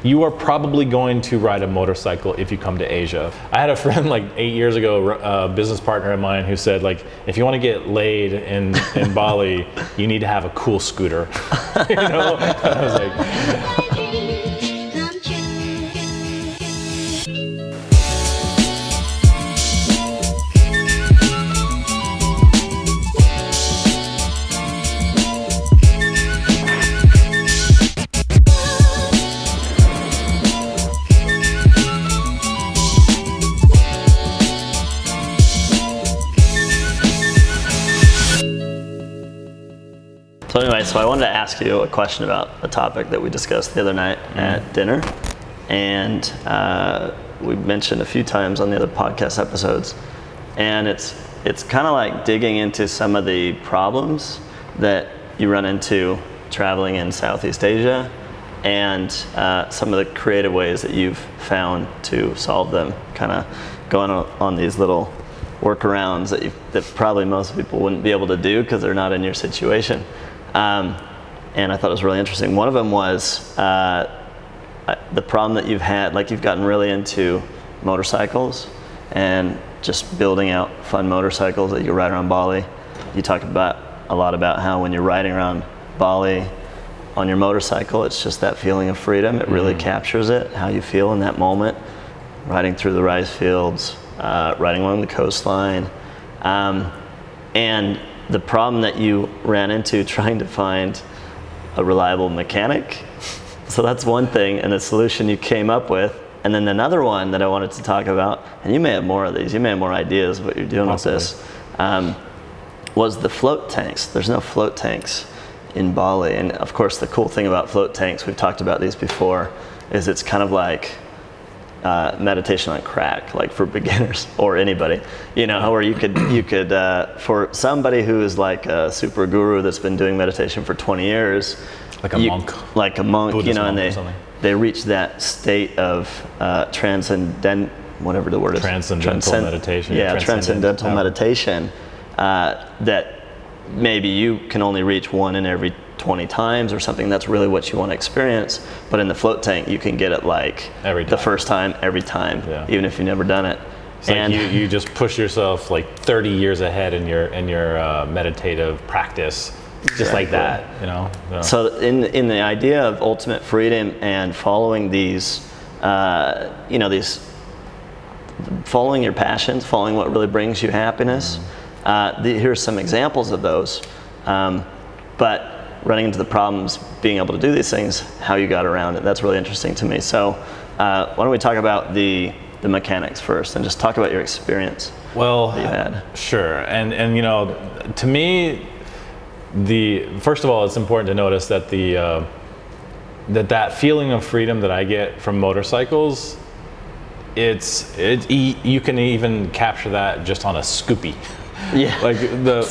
You are probably going to ride a motorcycle if you come to Asia. I had a friend like 8 years ago, a business partner of mine, who said, like, if you want to get laid in Bali, you need to have a cool scooter. You know? I was like, So anyway, so I wanted to ask you a question about a topic that we discussed the other night at dinner, and we mentioned a few times on the other podcast episodes, and it's kind of like digging into some of the problems that you run into traveling in Southeast Asia, and some of the creative ways that you've found to solve them, kind of going on these little workarounds that probably most people wouldn't be able to do because they're not in your situation. And I thought it was really interesting. One of them was the problem that you've had, like you've gotten really into motorcycles and just building out fun motorcycles that you ride around Bali. You talked a lot about how when you're riding around Bali on your motorcycle, it's just that feeling of freedom. It really captures it, how you feel in that moment, riding through the rice fields, riding along the coastline. And the problem that you ran into trying to find a reliable mechanic. So that's one thing, and the solution you came up with. And then another one that I wanted to talk about, and you may have more of these, you may have more ideas of what you're doing with this, was the float tanks. There's no float tanks in Bali. And of course, the cool thing about float tanks, we've talked about these before, is it's kind of like meditation on crack, like for beginners or anybody, you know, where you could for somebody who is like a super guru that's been doing meditation for 20 years, like a monk, Buddhist, you know, and they reach that state of transcendental meditation. Yeah, transcendental meditation that maybe you can only reach one in every 20 times or something. That's really what you want to experience. But in the float tank, you can get it like the first time, every time, even if you've never done it. It's and like you just push yourself like 30 years ahead in your meditative practice, just like that, you know. So in the idea of ultimate freedom and following these, following your passions, following what really brings you happiness. Here's some examples of those. But running into the problems, being able to do these things, how you got around it, that's really interesting to me. So why don't we talk about the mechanics first and just talk about your experience that you had. Sure, and you know, to me, first of all, it's important to notice that that feeling of freedom that I get from motorcycles, you can even capture that just on a Scoopy. Yeah, like they're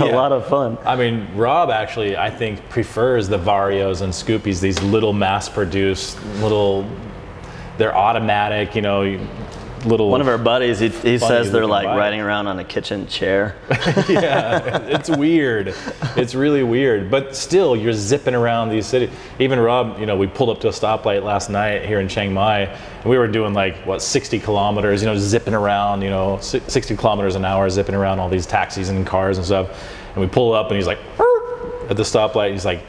a lot of fun. I mean, Rob actually, I think, prefers the Varios and Scoopies, these little mass-produced, they're automatic, you know, little. One of our buddies, he says they're like riding around on a kitchen chair. Yeah, it's weird. It's really weird. But still, you're zipping around these cities. Even Rob, you know, we pulled up to a stoplight last night here in Chiang Mai, and we were doing like, what, 60 kilometers, you know, zipping around, you know, 60 kilometers an hour, zipping around all these taxis and cars and stuff. And we pull up, and he's like, at the stoplight, he's like,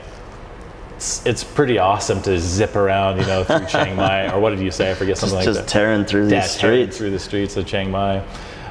it's pretty awesome to zip around, you know, through Chiang Mai, or what did you say? I forget, something like that. Just tearing through these streets. Tearing through the streets of Chiang Mai.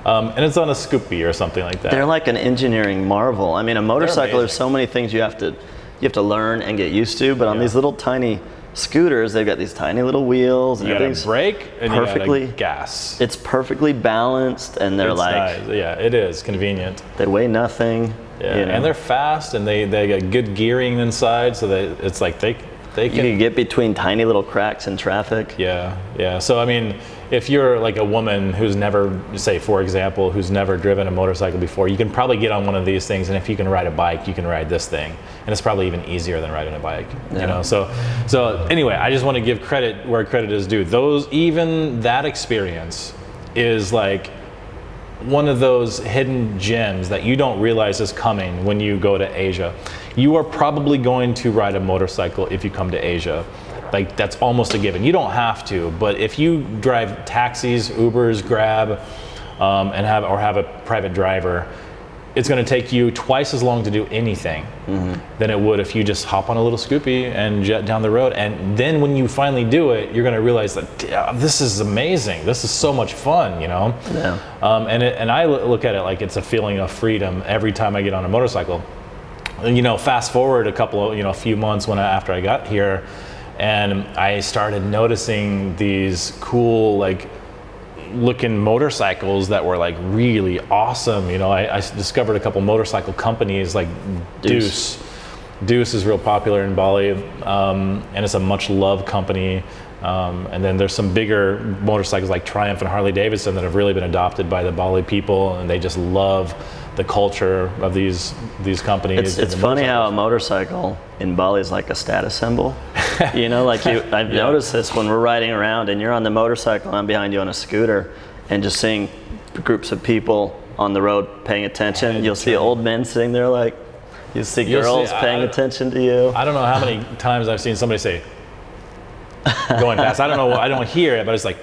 And it's on a Scoopy or something like that. They're like an engineering marvel. I mean, a motorcycle, there's so many things you have to learn and get used to, but on these little tiny scooters, they've got these tiny little wheels, and you gotta brake and perfectly, you gotta gas. It's perfectly balanced, and they're nice. Yeah, it is convenient. They weigh nothing. Yeah, you know? And they're fast, and they got good gearing inside, so it's like they can get between tiny little cracks in traffic. Yeah. So I mean, if you're like a woman who's never, say for example, who's never driven a motorcycle before, you can probably get on one of these things, and if you can ride a bike, you can ride this thing, and it's probably even easier than riding a bike. You know. So anyway, I just want to give credit where credit is due. Even that experience is like one of those hidden gems that you don't realize is coming when you go to Asia. You are probably going to ride a motorcycle if you come to Asia. Like that's almost a given. You don't have to, but if you drive taxis, Ubers, Grab, and have a private driver, it's going to take you twice as long to do anything than it would if you just hop on a little Scoopy and jet down the road. And then when you finally do it, you're going to realize that this is amazing. This is so much fun, you know? Yeah. And I look at it like it's a feeling of freedom every time I get on a motorcycle. And, you know, fast forward a few months after I got here, and I started noticing these cool, like, looking motorcycles that were like really awesome. You know, I discovered a couple motorcycle companies like Deuce. Deuce is real popular in Bali, and it's a much loved company. And then there's some bigger motorcycles like Triumph and Harley Davidson that have really been adopted by the Bali people, and they just love the culture of these companies. It's funny how a motorcycle in Bali is like a status symbol. You know, like I've noticed this when we're riding around and you're on the motorcycle, I'm behind you on a scooter, and just seeing groups of people on the road paying attention. You'll see old men sitting there, like you'll see girls paying attention to you. I don't know how many times I've seen somebody say, going past. I don't know. I don't hear it, but it's like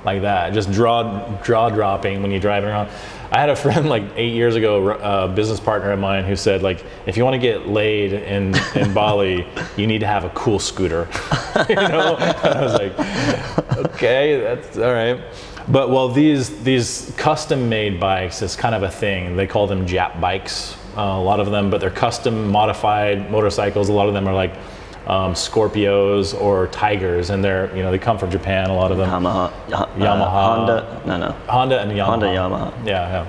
that, just jaw dropping when you're driving around. I had a friend like 8 years ago, a business partner of mine, who said, like, if you want to get laid in Bali, you need to have a cool scooter. You know, and I was like, okay, that's all right. But well, these custom made bikes is kind of a thing. They call them Jap bikes, a lot of them, but they're custom modified motorcycles. A lot of them are like Scorpios or Tigers, and they come from Japan, a lot of them. Yamaha. Honda and Yamaha. Honda, Yamaha. Yeah.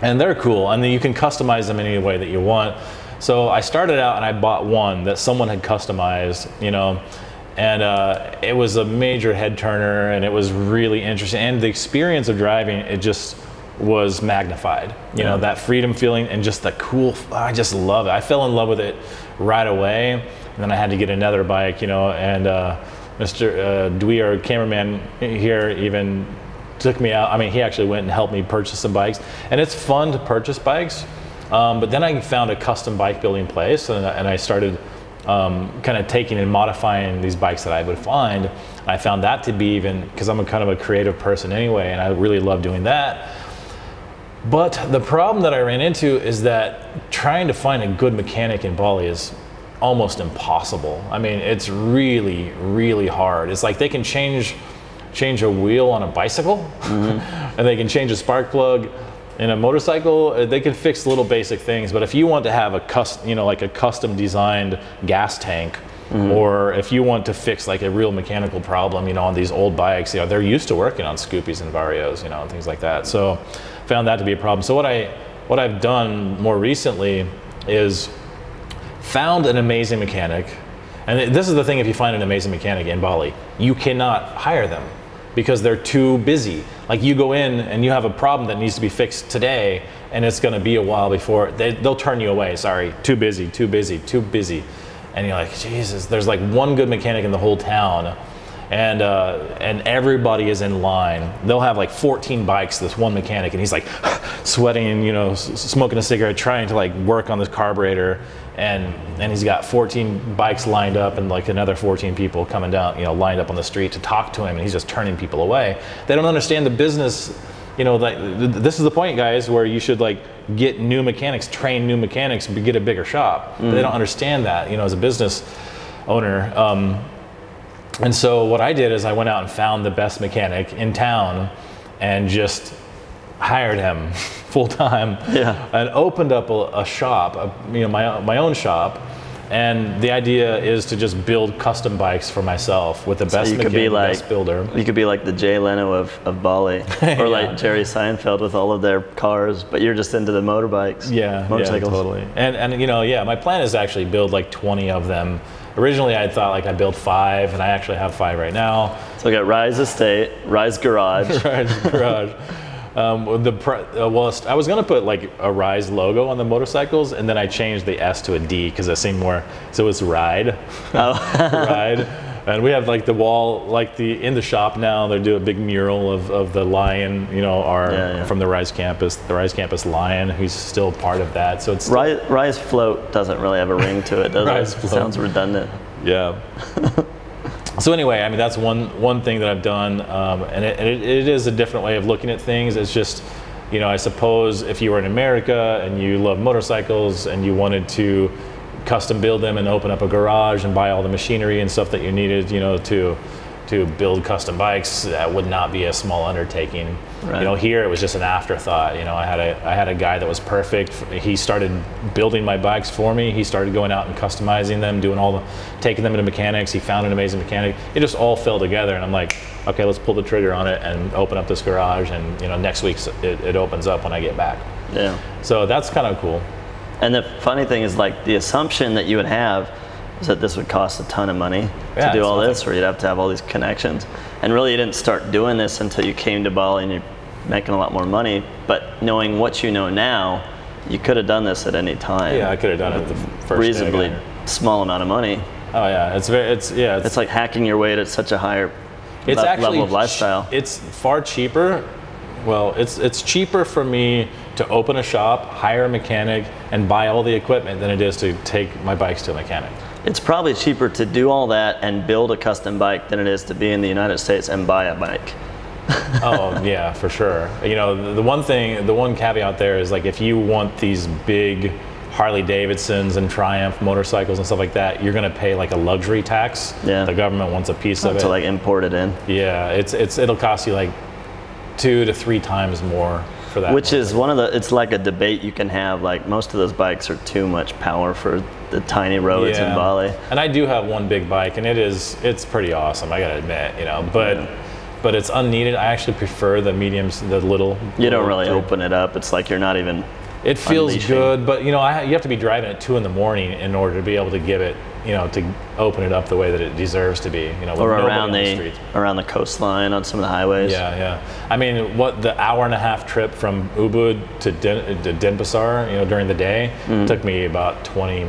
And they're cool, and then you can customize them any way that you want. So I started out and I bought one that someone had customized, you know, and it was a major head turner, and it was really interesting. And the experience of driving, it just was magnified. You know, that freedom feeling and just the cool, I just love it. I fell in love with it right away. And then I had to get another bike, you know, and Mr. Dewey, our cameraman here, even took me out. I mean, he actually went and helped me purchase some bikes. And it's fun to purchase bikes, but then I found a custom bike building place, and I started kind of taking and modifying these bikes that I would find. I found that to be because I'm a kind of a creative person anyway, and I really love doing that. But the problem that I ran into is that trying to find a good mechanic in Bali is almost impossible. I mean, it's really, really hard. It's like they can change a wheel on a bicycle, and they can change a spark plug in a motorcycle. They can fix little basic things, but if you want to have a custom designed gas tank, or if you want to fix like a real mechanical problem, you know, on these old bikes, you know, they're used to working on Scoopies and Varios, you know, and things like that. So found that to be a problem. So what I've done more recently is found an amazing mechanic. And this is the thing, if you find an amazing mechanic in Bali, you cannot hire them because they're too busy. Like, you go in and you have a problem that needs to be fixed today, and it's gonna be a while before, they'll turn you away. Sorry, too busy. And you're like, Jesus, there's like one good mechanic in the whole town, and everybody is in line. They'll have like 14 bikes, this one mechanic, and he's like sweating, you know, smoking a cigarette, trying to like work on this carburetor, and he's got 14 bikes lined up and like another 14 people coming down, you know, lined up on the street to talk to him, and he's just turning people away. They don't understand the business. You know, like, this is the point, guys, where you should like get new mechanics, train new mechanics, get a bigger shop. But they don't understand that, you know, as a business owner. And so what I did is I went out and found the best mechanic in town and just hired him full time, and opened up a shop, you know, my own shop. And the idea is to just build custom bikes for myself with the best mechanic, best builder. You could be like the Jay Leno of Bali, or like Jerry Seinfeld with all of their cars, but you're just into the motorbikes. Motorcycles. Totally. And you know, my plan is to actually build like 20 of them. Originally, I thought like I'd build 5, and I actually have 5 right now. So we got Rise Estate, Rise Garage. Rise Garage. I was gonna put like a Rise logo on the motorcycles, and then I changed the S to a D because it seemed more, so it's Ride. Ride. And we have like the wall, like in the shop now, they do a big mural of the lion, you know, from the Rise Campus lion, who's still part of that. So it's Rise Float doesn't really have a ring to it, does it? Rise Float. Sounds redundant. Yeah. So anyway, I mean, that's one thing that I've done, and it is a different way of looking at things. It's just, you know, I suppose if you were in America and you love motorcycles and you wanted to custom build them and open up a garage and buy all the machinery and stuff that you needed, you know, to build custom bikes, that would not be a small undertaking. Right. You know, here it was just an afterthought. You know, I had a guy that was perfect. He started building my bikes for me. He started going out and customizing them, taking them into mechanics. He found an amazing mechanic. It just all fell together, and I'm like, okay, let's pull the trigger on it and open up this garage. And you know, next week it opens up when I get back. Yeah. So that's kind of cool. And the funny thing is, like, the assumption that you would have is that this would cost a ton of money to do all this, or you'd have to have all these connections. And really, you didn't start doing this until you came to Bali and you're making a lot more money. But knowing what you know now, you could have done this at any time. Yeah, I could have done it the first reasonably small amount of money. Oh yeah, it's like hacking your way to such a higher level of lifestyle. It's far cheaper. Well, it's cheaper for me to open a shop, hire a mechanic, and buy all the equipment than it is to take my bikes to a mechanic. It's probably cheaper to do all that and build a custom bike than it is to be in the United States and buy a bike. Oh yeah, for sure. You know, the one caveat there is, like, if you want these big Harley Davidsons and Triumph motorcycles and stuff like that, you're going to pay like a luxury tax. Yeah. The government wants a piece of it. To like import it in. Yeah, it'll cost you like 2 to 3 times more for that. Which is it's like a debate you can have. Like, most of those bikes are too much power for the tiny roads in Bali. And I do have one big bike, and it's pretty awesome, I gotta admit, you know, but it's unneeded. I actually prefer the mediums, the little. You don't really open it up. It's like you're not even. It feels good, but you know, you have to be driving at 2 in the morning in order to be able to give it, you know, to open it up the way that it deserves to be, you know. Or around the coastline on some of the highways. Yeah. I mean, the hour-and-a-half trip from Ubud to Denpasar, you know, during the day, took me about 25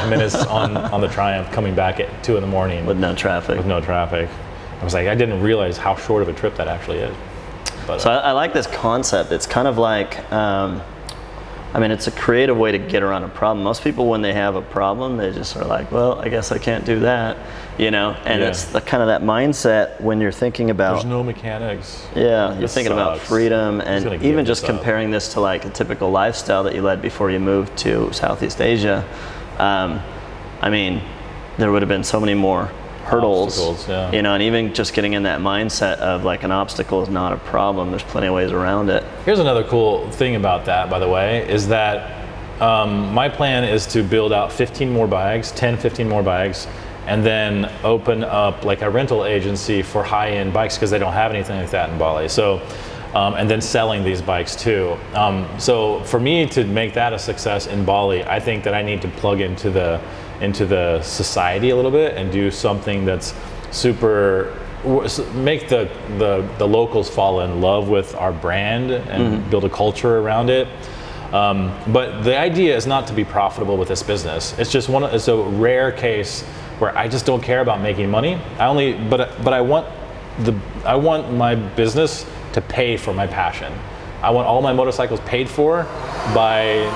minutes on the Triumph, coming back at 2 in the morning. With no traffic. With no traffic. I was like, I didn't realize how short of a trip that actually is. But, so I like this concept. It's kind of like, I mean, it's a creative way to get around a problem. Most people, when they have a problem, they just are like, well, I guess I can't do that, you know? And it's the kind of that mindset when you're thinking about... There's no mechanics. Yeah, you're thinking about freedom, and even just comparing this to like a typical lifestyle that you led before you moved to Southeast Asia. I mean, there would have been so many more hurdles, you know, and even just getting in that mindset of like, an obstacle is not a problem, there's plenty of ways around it. Here's another cool thing about that, by the way, is that my plan is to build out 15 more bikes, 15 more bikes, and then open up like a rental agency for high-end bikes, because they don't have anything like that in Bali. So, and then selling these bikes too. So for me to make that a success in Bali, I think that I need to plug into the society a little bit and do something that's make the locals fall in love with our brand and build a culture around it. But the idea is not to be profitable with this business. It's just it's a rare case where I just don't care about making money. But I want my business to pay for my passion. I want all my motorcycles paid for by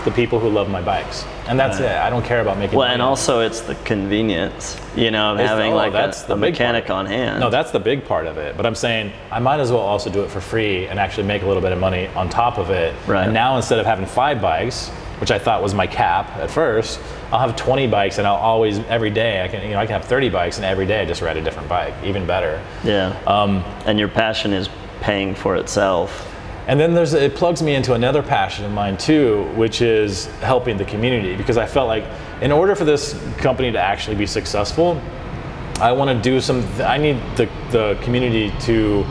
the people who love my bikes, and that's it. I don't care about making money. And also it's the convenience, you know, of having a mechanic on hand. No, that's the big part of it. But I'm saying I might as well also do it for free and actually make a little bit of money on top of it. Right. And now, instead of having 5 bikes, which I thought was my cap at first, I'll have 20 bikes, and I'll always, every day, I can have 30 bikes, and every day I just ride a different bike, even better. Yeah. And your passion is paying for itself. And then it plugs me into another passion of mine too, which is helping the community, because I felt like in order for this company to actually be successful, I want to do I need the community to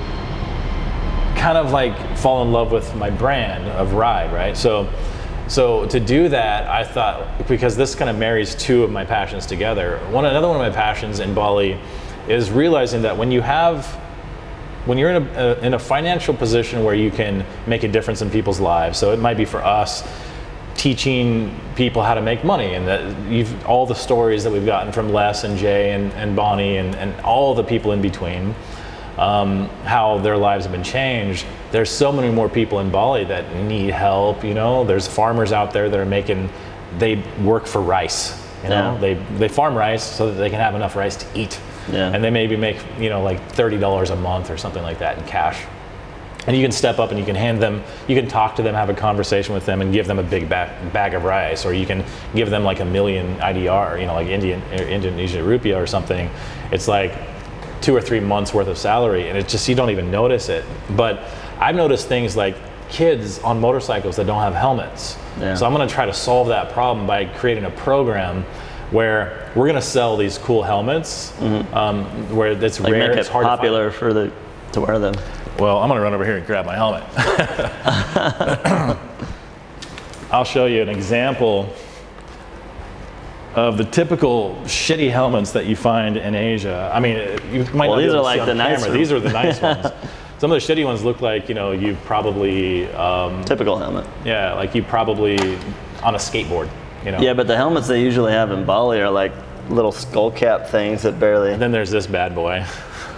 kind of like fall in love with my brand of ride, right? So to do that, I thought, because this kind of marries 2 of my passions together. Another one of my passions in Bali is realizing that when you're in a financial position where you can make a difference in people's lives, so it might be for us teaching people how to make money, and that all the stories that we've gotten from Les and Jay and Bonnie and all the people in between, how their lives have been changed. There's so many more people in Bali that need help, you know. There's farmers out there that they work for rice, you know. They farm rice so that they can have enough rice to eat. Yeah. And they maybe make, like $30 a month or something like that in cash. And you can step up and you can hand them, you can talk to them, have a conversation with them, and give them a big bag of rice, or you can give them like 1 million IDR, like Indonesian rupiah or something. It's like 2 or 3 months worth of salary, and it's just, you don't even notice it. But I've noticed things like kids on motorcycles that don't have helmets. Yeah. So I'm going to try to solve that problem by creating a program where we're going to sell these cool helmets, where it's like rare, make it's it hard popular to wear them. Well, I'm going to run over here and grab my helmet. I'll show you an example of the typical shitty helmets that you find in Asia. I mean, you might not be able to see on camera. These are the nice ones. Some of the shitty ones look like, you probably... typical helmet. Yeah, like you probably on a skateboard, Yeah, but the helmets they usually have in Bali are like little skull cap things that barely... And then there's this bad boy.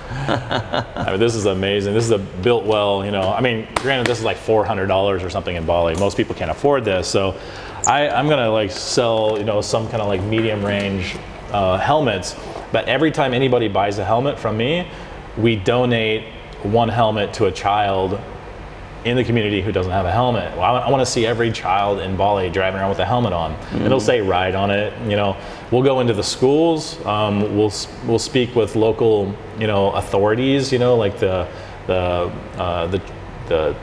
I mean, this is amazing. This is a built well, I mean, granted, this is like $400 or something in Bali. Most people can't afford this. So I'm going to like sell, some kind of like medium range helmets. But every time anybody buys a helmet from me, we donate 1 helmet to a child in the community who doesn't have a helmet. Well, I want to see every child in Bali driving around with a helmet on. It'll say ride on it. We'll go into the schools. We'll speak with local, authorities. Like the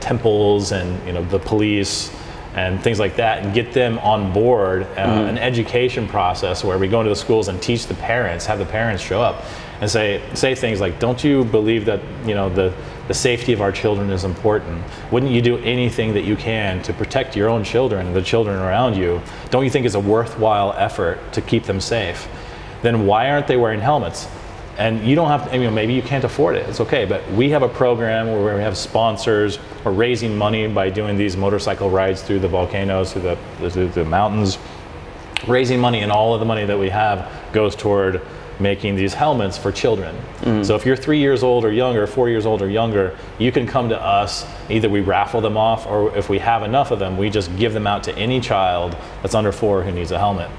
temples and the police and things like that, and get them on board an education process where we go into the schools and teach the parents, have the parents show up and say things like, don't you believe that the safety of our children is important? Wouldn't you do anything that you can to protect your own children and the children around you? Don't you think it's a worthwhile effort to keep them safe? Then why aren't they wearing helmets? And you don't have to, maybe you can't afford it, it's okay, but we have a program where we have sponsors. We're raising money by doing these motorcycle rides through the volcanoes, through the mountains. Raising money, and all of the money that we have goes toward making these helmets for children. So if you're 3 years old or younger, 4 years old or younger, you can come to us. Either we raffle them off, or if we have enough of them, we just give them out to any child that's under 4 who needs a helmet.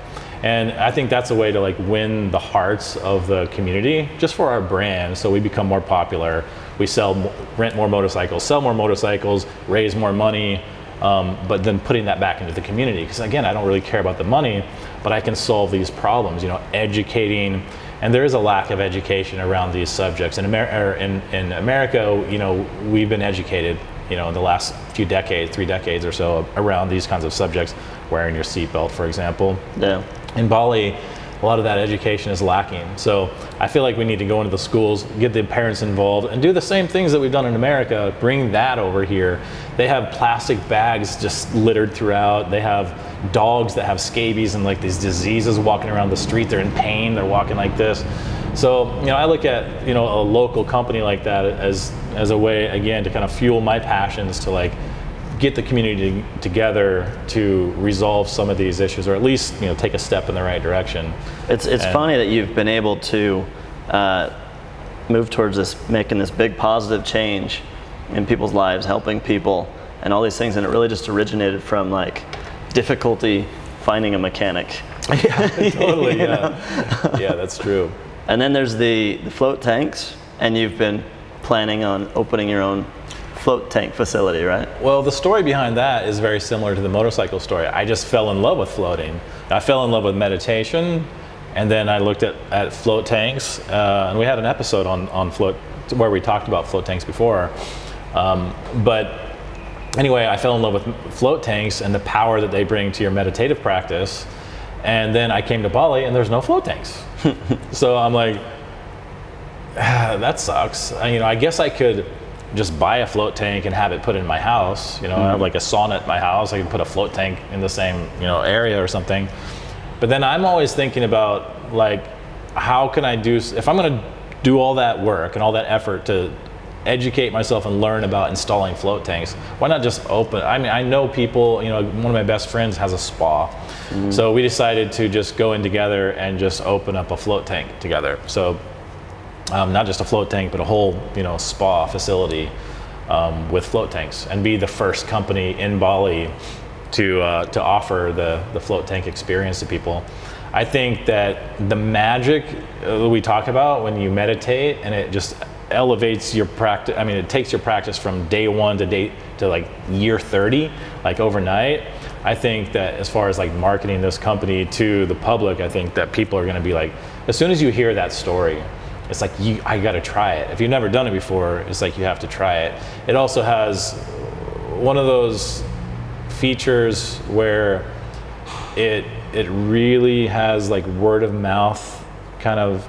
And I think that's a way to like win the hearts of the community, just for our brand, so we become more popular. We rent more motorcycles, sell more motorcycles, raise more money, but then putting that back into the community. Because again, I don't really care about the money, but I can solve these problems, educating. And there is a lack of education around these subjects. In America, we've been educated, in the last few decades, 3 decades or so, around these kinds of subjects, wearing your seatbelt, for example. Yeah. In Bali, a lot of that education is lacking. So I feel like we need to go into the schools, get the parents involved, and do the same things that we've done in America, bring that over here. They have plastic bags just littered throughout. They have dogs that have scabies and like these diseases walking around the street. They're in pain, they're walking like this. So, I look at, a local company like that as a way, again, to kind of fuel my passions to like get the community together to resolve some of these issues, or at least take a step in the right direction. It's funny that you've been able to move towards making this big positive change in people's lives, helping people, and all these things, and it really just originated from like difficulty finding a mechanic. Yeah, totally. Yeah, that's true. And then there's the float tanks, and you've been planning on opening your own float tank facility, right? Well, the story behind that is very similar to the motorcycle story. I just fell in love with floating. I fell in love with meditation, and then I looked at float tanks, and we had an episode on float where we talked about float tanks before. But anyway, I fell in love with float tanks and the power that they bring to your meditative practice. And then I came to Bali, and there's no float tanks. So I'm like, that sucks. I guess I could just buy a float tank and have it put in my house. I have like a sauna at my house. I can put a float tank in the same area or something. But then I'm always thinking about like, how can I if I'm going to do all that work and all that effort to educate myself and learn about installing float tanks, why not just open? I know people, one of my best friends has a spa. So we decided to just go in together and just open up a float tank together. So not just a float tank, but a whole spa facility with float tanks, and be the first company in Bali to offer the float tank experience to people. I think that the magic we talk about when you meditate, and it just elevates your practice. I mean, it takes your practice from day 1 to like year 30, like overnight. I think that as far as like marketing this company to the public, I think that people are going to be like, as soon as you hear that story, it's like, I got to try it. If you've never done it before, it's like you have to try it. It also has one of those features where it really has like word of mouth kind of,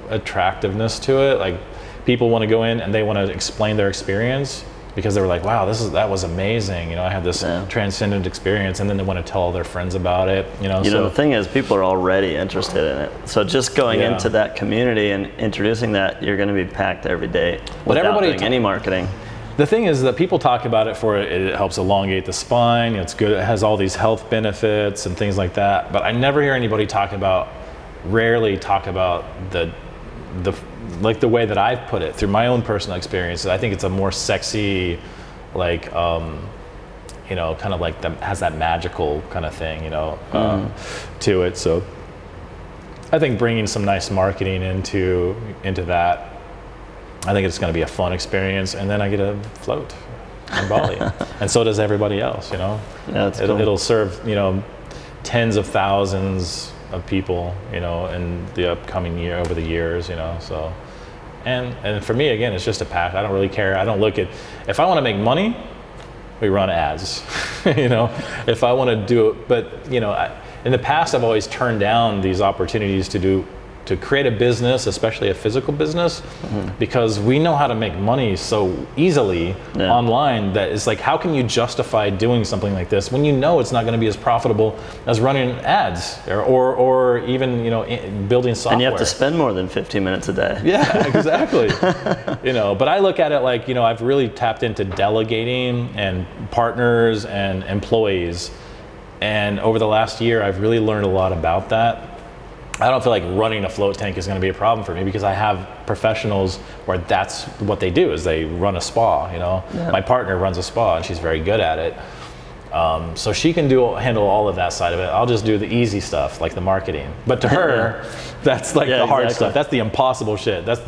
attractiveness to it. Like people want to go in and they want to explain their experience because they were like, wow, that was amazing. I had this transcendent experience, and then they want to tell all their friends about it. So the thing is, people are already interested in it. So just going into that community and introducing that, you're going to be packed every day without doing any marketing. The thing is that people talk about it for it helps elongate the spine. It's good. It has all these health benefits and things like that. But I never hear anybody rarely talk about the way that I've put it through my own personal experiences. I think it's a more sexy, like, kind of like has that magical kind of thing, to it. So I think bringing some nice marketing into that, I think it's going to be a fun experience. And then I get to float in Bali, and so does everybody else. Yeah, that's cool. It'll serve tens of thousands of people, in the upcoming year, over the years, so, and for me, again, it's just a passion. I don't really care. I don't look at, if I want to make money, we run ads, if I want to do it, but, in the past, I've always turned down these opportunities to create a business, especially a physical business, because we know how to make money so easily online that it's like, how can you justify doing something like this when it's not going to be as profitable as running ads or even building software? And you have to spend more than 15 minutes a day. Yeah, exactly. But I look at it like, I've really tapped into delegating and partners and employees, and over the last year, I've really learned a lot about that. I don't feel like running a float tank is going to be a problem for me because I have professionals where that's what they do, is they run a spa. My partner runs a spa and she's very good at it. So she can handle all of that side of it. I'll just do the easy stuff, like the marketing. But to her, that's like the hard stuff. That's the impossible shit. That's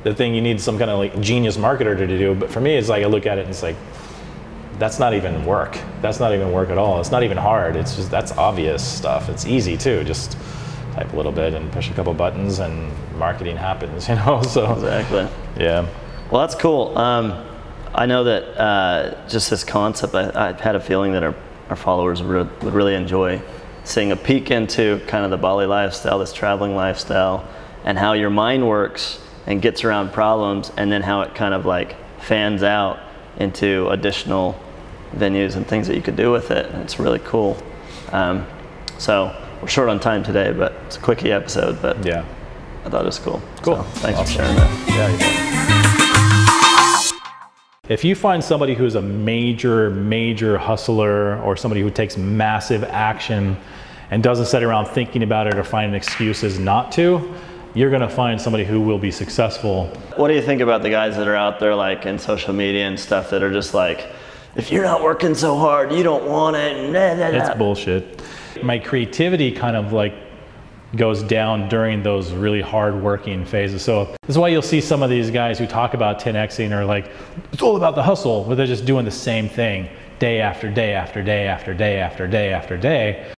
the thing you need some kind of like genius marketer to do. But for me, it's like I look at it and it's like, that's not even work. That's not even work at all. It's not even hard. It's just, that's obvious stuff. It's easy too. Just type a little bit and push a couple buttons and marketing happens, so. Exactly. Yeah. Well, that's cool. I know that just this concept, I had a feeling that our followers would really enjoy seeing a peek into kind of the Bali lifestyle, this traveling lifestyle, and how your mind works and gets around problems, and then how it kind of like fans out into additional venues and things that you could do with it. And it's really cool. So we're short on time today, but it's a quickie episode, but yeah, I thought it was cool. Cool. So, thanks for sharing that. Yeah, if you find somebody who's a major hustler, or somebody who takes massive action and doesn't sit around thinking about it or finding excuses not to, you're going to find somebody who will be successful. What do you think about the guys that are out there like in social media and stuff that are just like, if you're not working so hard, you don't want it. It's bullshit. My creativity kind of like goes down during those really hard working phases. So this is why you'll see some of these guys who talk about 10Xing are like, it's all about the hustle, but they're just doing the same thing day after day after day after day after day after day.